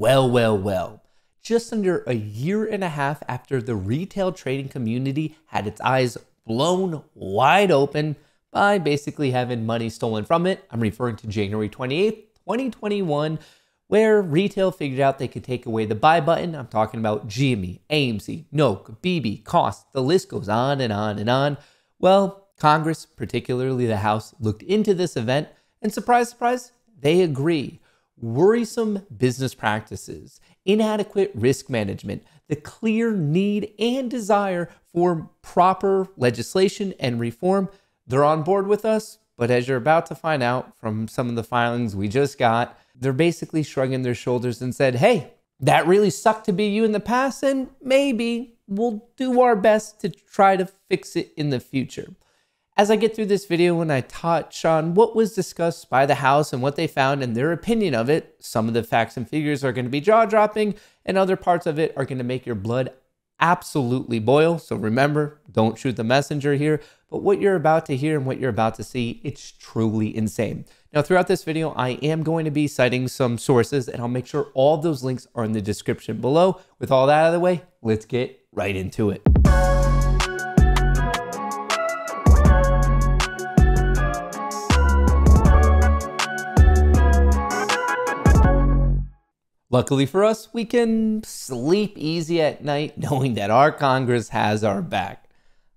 Well. Just under a year and a half after the retail trading community had its eyes blown wide open by basically having money stolen from it, I'm referring to January 28th, 2021, where retail figured out they could take away the buy button. I'm talking about GME, AMC, NOK, BB, Kohrs, the list goes on and on and on. Well, Congress, particularly the House, looked into this event and surprise, they agree. Worrisome business practices, inadequate risk management, the clear need and desire for proper legislation and reform, they're on board with us. But as you're about to find out from some of the filings we just got, they're basically shrugging their shoulders and said, hey, that really sucked to be you in the past, and maybe we'll do our best to try to fix it in the future. As I get through this video and I touch on what was discussed by the House and what they found and their opinion of it, some of the facts and figures are going to be jaw-dropping and other parts of it are going to make your blood absolutely boil. So remember, don't shoot the messenger here, but what you're about to hear and what you're about to see, it's truly insane. Now, throughout this video, I am going to be citing some sources and I'll make sure all of those links are in the description below. With all that out of the way, let's get right into it. Luckily for us, we can sleep easy at night knowing that our Congress has our back.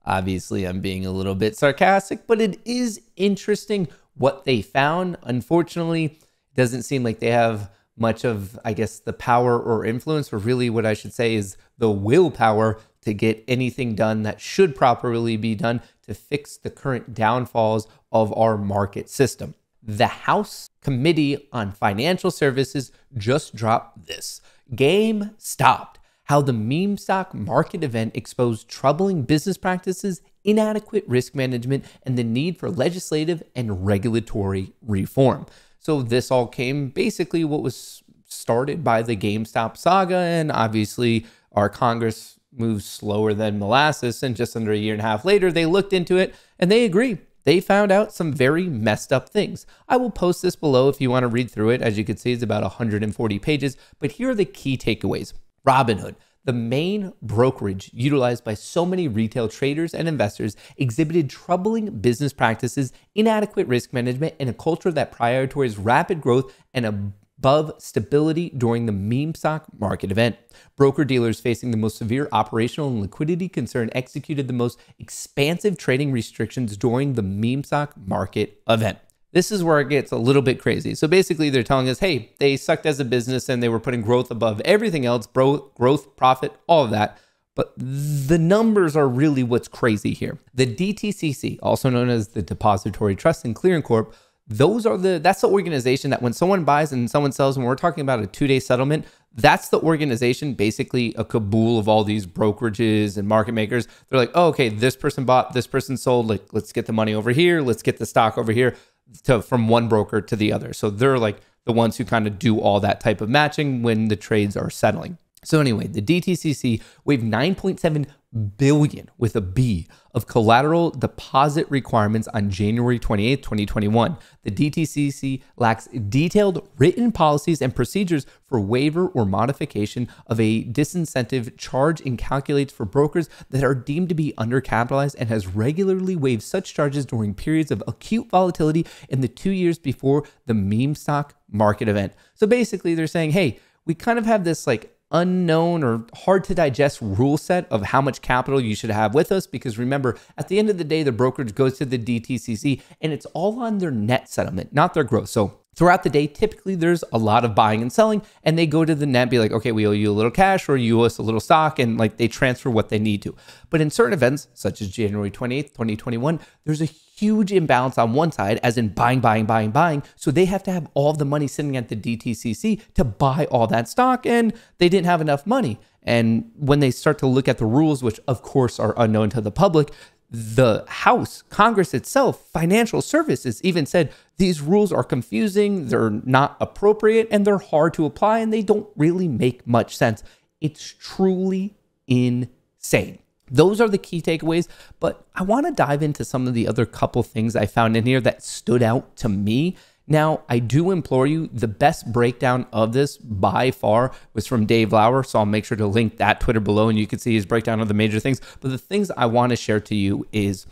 Obviously, I'm being a little bit sarcastic, but it is interesting what they found. Unfortunately, it doesn't seem like they have much of, I guess, the power or influence, or really what I should say is the willpower to get anything done that should properly be done to fix the current downfalls of our market system. The House Committee on Financial Services just dropped this. Game stopped. How the meme stock market event exposed troubling business practices, inadequate risk management, and the need for legislative and regulatory reform. So this all came basically what was started by the GameStop saga, and obviously our Congress moves slower than molasses, and just under a year and a half later, they looked into it and they agree. They found out some very messed up things. I will post this below if you want to read through it. As you can see, it's about 140 pages, but here are the key takeaways. Robinhood, the main brokerage utilized by so many retail traders and investors, exhibited troubling business practices, inadequate risk management, and a culture that prioritizes rapid growth and above stability during the meme stock market event. Broker-dealers facing the most severe operational and liquidity concern executed the most expansive trading restrictions during the meme stock market event. This is where it gets a little bit crazy. So basically they're telling us, hey, they sucked as a business and they were putting growth above everything else, growth, profit, all of that. But the numbers are really what's crazy here. The DTCC, also known as the Depository Trust and Clearing Corp, that's the organization that when someone buys and someone sells, and we're talking about a 2-day settlement, that's the organization, basically a cabal of all these brokerages and market makers. They're like, oh, okay, this person bought, this person sold, like, let's get the money over here, let's get the stock over here, from one broker to the other. So they're like the ones who kind of do all that type of matching when the trades are settling. So anyway, the DTCC waived 9.7 billion with a B of collateral deposit requirements on January 28, 2021. The DTCC lacks detailed written policies and procedures for waiver or modification of a disincentive charge and calculates for brokers that are deemed to be undercapitalized and has regularly waived such charges during periods of acute volatility in the 2 years before the meme stock market event. So basically they're saying, hey, we kind of have this like unknown or hard to digest rule set of how much capital you should have with us, because remember, at the end of the day, the brokerage goes to the DTCC and it's all on their net settlement, not their gross. So throughout the day, typically there's a lot of buying and selling, and they go to the net, be like, okay, we owe you a little cash or you owe us a little stock, and like they transfer what they need to. But in certain events, such as January 28th, 2021, there's a huge imbalance on one side, as in buying. So they have to have all of the money sitting at the DTCC to buy all that stock, and they didn't have enough money. And when they start to look at the rules, which of course are unknown to the public, the House, Congress itself, financial services even said these rules are confusing, they're not appropriate, and they're hard to apply, and they don't really make much sense. It's truly insane. Those are the key takeaways, but I want to dive into some of the other couple things I found in here that stood out to me Now, I do implore you, the best breakdown of this by far was from Dave Lauer, so I'll make sure to link that Twitter below and you can see his breakdown of the major things. But the things I want to share to you is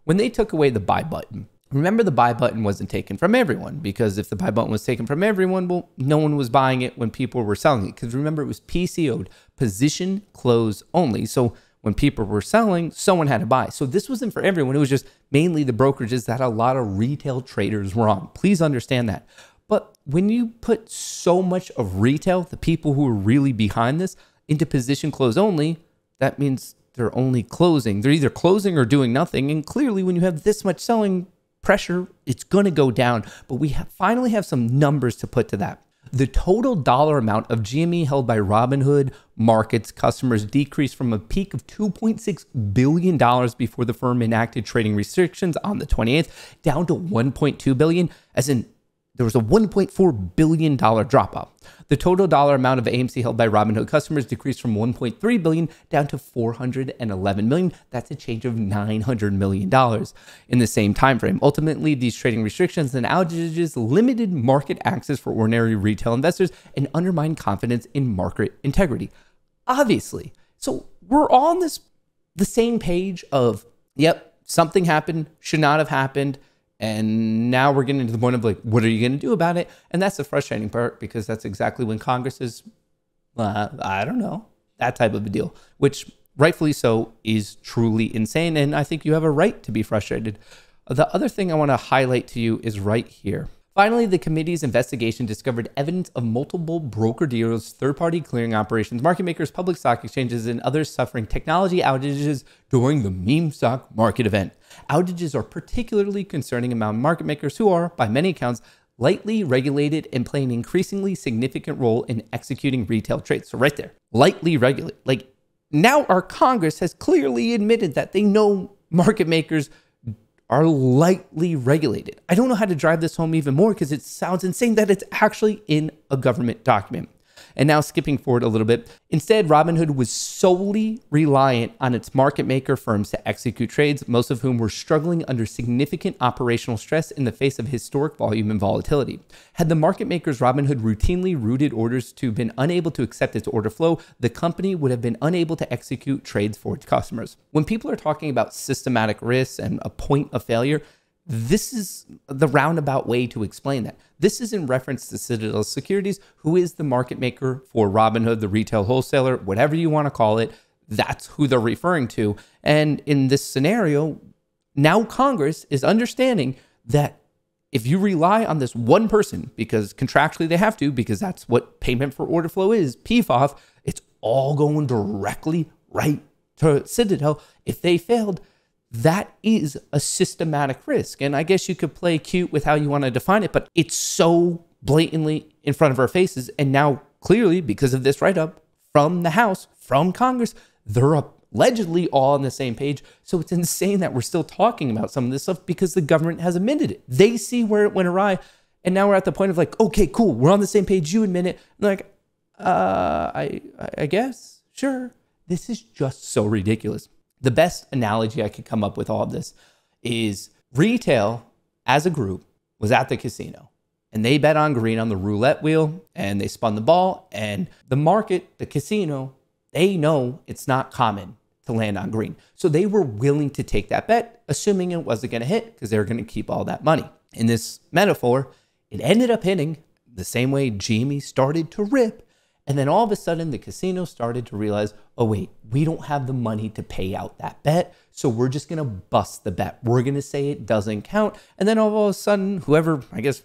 when they took away the buy button. Remember, the buy button wasn't taken from everyone, because if the buy button was taken from everyone, well, no one was buying it when people were selling it. Because remember, it was PCO'd, position close only. So when people were selling, someone had to buy. So this wasn't for everyone. It was just mainly the brokerages that a lot of retail traders were on. Please understand that. But when you put so much of retail, the people who are really behind this, into position close only, that means they're only closing. They're either closing or doing nothing. And clearly, when you have this much selling pressure, it's going to go down. But we finally have some numbers to put to that. The total dollar amount of GME held by Robinhood Markets customers decreased from a peak of $2.6 billion before the firm enacted trading restrictions on the 28th down to $1.2 billion, as in there was a $1.4 billion drop off. The total dollar amount of AMC held by Robinhood customers decreased from $1.3 billion down to $411 million. That's a change of $900 million in the same time frame. Ultimately, these trading restrictions and outages limited market access for ordinary retail investors and undermined confidence in market integrity. Obviously. So we're all on the same page of, yep, something happened, should not have happened. And now we're getting to the point of like, what are you going to do about it? And that's the frustrating part, because that's exactly when Congress is, I don't know, that type of a deal, which rightfully so is truly insane. And I think you have a right to be frustrated. The other thing I want to highlight to you is right here. Finally, the committee's investigation discovered evidence of multiple broker-dealers, third-party clearing operations, market makers, public stock exchanges, and others suffering technology outages during the meme stock market event. Outages are particularly concerning among market makers who are, by many accounts, lightly regulated and play an increasingly significant role in executing retail trades. So right there, lightly regulated. Like, now our Congress has clearly admitted that they know market makers are lightly regulated. I don't know how to drive this home even more, because it sounds insane that it's actually in a government document. And now skipping forward a little bit, instead, Robinhood was solely reliant on its market maker firms to execute trades, most of whom were struggling under significant operational stress in the face of historic volume and volatility. Had the market makers Robinhood routinely routed orders to have been unable to accept its order flow, the company would have been unable to execute trades for its customers. When people are talking about systematic risks and a point of failure, this is the roundabout way to explain that. This is in reference to Citadel Securities, who is the market maker for Robinhood, the retail wholesaler, whatever you want to call it. That's who they're referring to. And in this scenario, now Congress is understanding that if you rely on this one person, because contractually they have to, because that's what payment for order flow is, PFOF, it's all going directly right to Citadel. If they failed, that is a systematic risk. And I guess you could play cute with how you want to define it, but it's so blatantly in front of our faces. And now clearly, because of this write-up from the House, from Congress, they're allegedly all on the same page. So it's insane that we're still talking about some of this stuff, because the government has admitted it. They see where it went awry. And now we're at the point of like, okay, cool, we're on the same page. You admit it. And like, I guess, sure. This is just so ridiculous. The best analogy I could come up with all of this is retail as a group was at the casino, and they bet on green on the roulette wheel, and they spun the ball, and the market, the casino, they know it's not common to land on green. So they were willing to take that bet, assuming it wasn't going to hit, because they were going to keep all that money. In this metaphor, it ended up hitting the same way GME started to rip. And then all of a sudden, the casino started to realize, oh, wait, we don't have the money to pay out that bet. So we're just going to bust the bet. We're going to say it doesn't count. And then all of a sudden, whoever, I guess,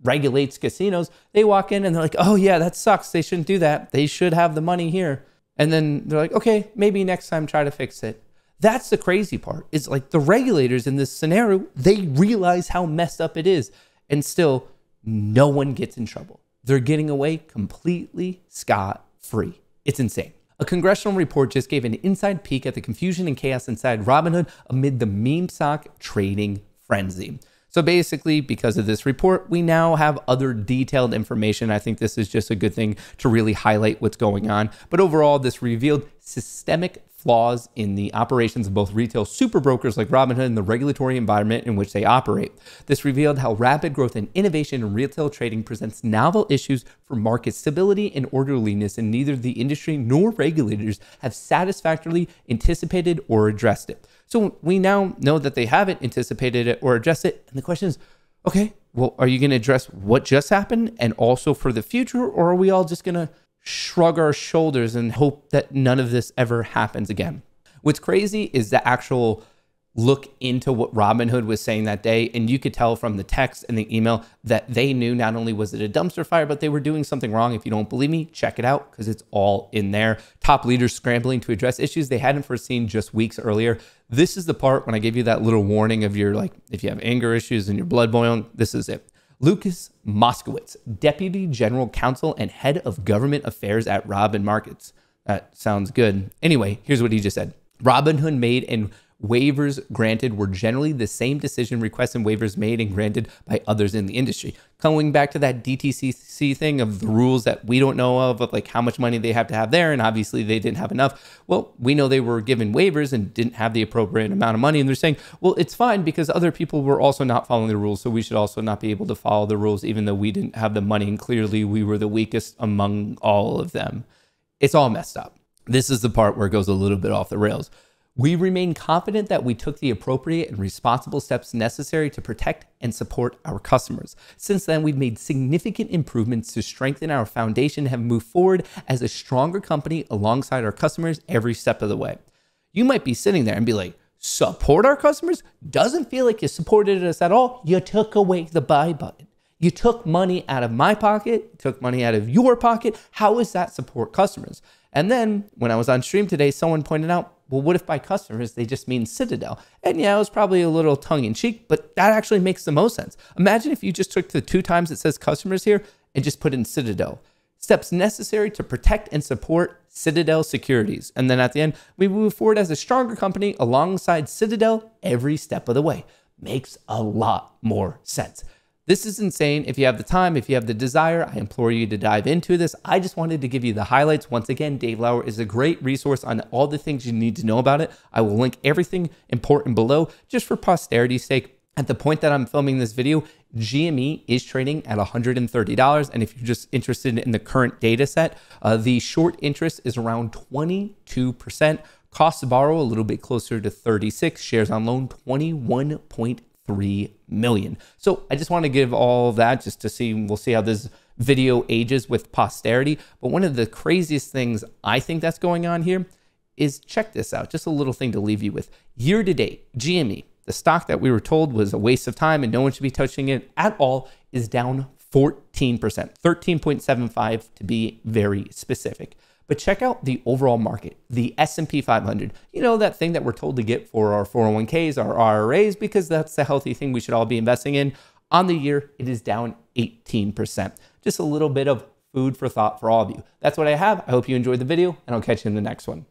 regulates casinos, they walk in and they're like, oh, yeah, that sucks. They shouldn't do that. They should have the money here. And then they're like, okay, maybe next time try to fix it. That's the crazy part. It's like the regulators in this scenario, they realize how messed up it is. And still, no one gets in trouble. They're getting away completely scot-free. It's insane. A congressional report just gave an inside peek at the confusion and chaos inside Robinhood amid the meme stock trading frenzy. So basically, because of this report, we now have other detailed information. I think this is just a good thing to really highlight what's going on. But overall, this revealed systemic flaws in the operations of both retail super brokers like Robinhood and the regulatory environment in which they operate. This revealed how rapid growth and innovation in retail trading presents novel issues for market stability and orderliness, and neither the industry nor regulators have satisfactorily anticipated or addressed it. So we now know that they haven't anticipated it or addressed it, and the question is, okay, well, are you going to address what just happened and also for the future, or are we all just going to shrug our shoulders and hope that none of this ever happens again? What's crazy is the actual look into what Robinhood was saying that day, and you could tell from the text and the email that they knew not only was it a dumpster fire, but they were doing something wrong. If you don't believe me, check it out because it's all in there. Top leaders scrambling to address issues they hadn't foreseen just weeks earlier. This is the part when I gave you that little warning of your, like, if you have anger issues and your blood boiling, this is it. Lucas Moskowitz, Deputy General Counsel and Head of Government Affairs at Robin Markets. That sounds good. Anyway, here's what he just said. Robinhood made and waivers granted were generally the same decision requests and waivers made and granted by others in the industry. Coming back to that DTCC thing of the rules that we don't know of like how much money they have to have there, and obviously they didn't have enough. Well, we know they were given waivers and didn't have the appropriate amount of money, and they're saying, well, it's fine because other people were also not following the rules, so we should also not be able to follow the rules even though we didn't have the money, and clearly we were the weakest among all of them. It's all messed up. This is the part where it goes a little bit off the rails. We remain confident that we took the appropriate and responsible steps necessary to protect and support our customers. Since then, we've made significant improvements to strengthen our foundation and have moved forward as a stronger company alongside our customers every step of the way. You might be sitting there and be like, support our customers? Doesn't feel like you supported us at all. You took away the buy button. You took money out of my pocket, took money out of your pocket. How is that support customers? And then when I was on stream today, someone pointed out, well, what if by customers, they just mean Citadel? And yeah, it was probably a little tongue in cheek, but that actually makes the most sense. Imagine if you just took the 2 times it says customers here and just put in Citadel. Steps necessary to protect and support Citadel Securities. And then at the end, we move forward as a stronger company alongside Citadel every step of the way. Makes a lot more sense. This is insane. If you have the time, if you have the desire, I implore you to dive into this. I just wanted to give you the highlights. Once again, Dave Lauer is a great resource on all the things you need to know about it. I will link everything important below just for posterity's sake. At the point that I'm filming this video, GME is trading at $130. And if you're just interested in the current data set, the short interest is around 22%. Cost to borrow a little bit closer to 36. Shares on loan, 21.3 million. So I just want to give all of that just to see, we'll see how this video ages with posterity. But one of the craziest things I think that's going on here is, check this out, just a little thing to leave you with. Year to date, GME, the stock that we were told was a waste of time and no one should be touching it at all, is down 14%, 13.75 to be very specific. But check out the overall market, the S&P 500. You know, that thing that we're told to get for our 401ks, our IRAs, because that's the healthy thing we should all be investing in. On the year, it is down 18%. Just a little bit of food for thought for all of you. That's what I have. I hope you enjoyed the video, and I'll catch you in the next one.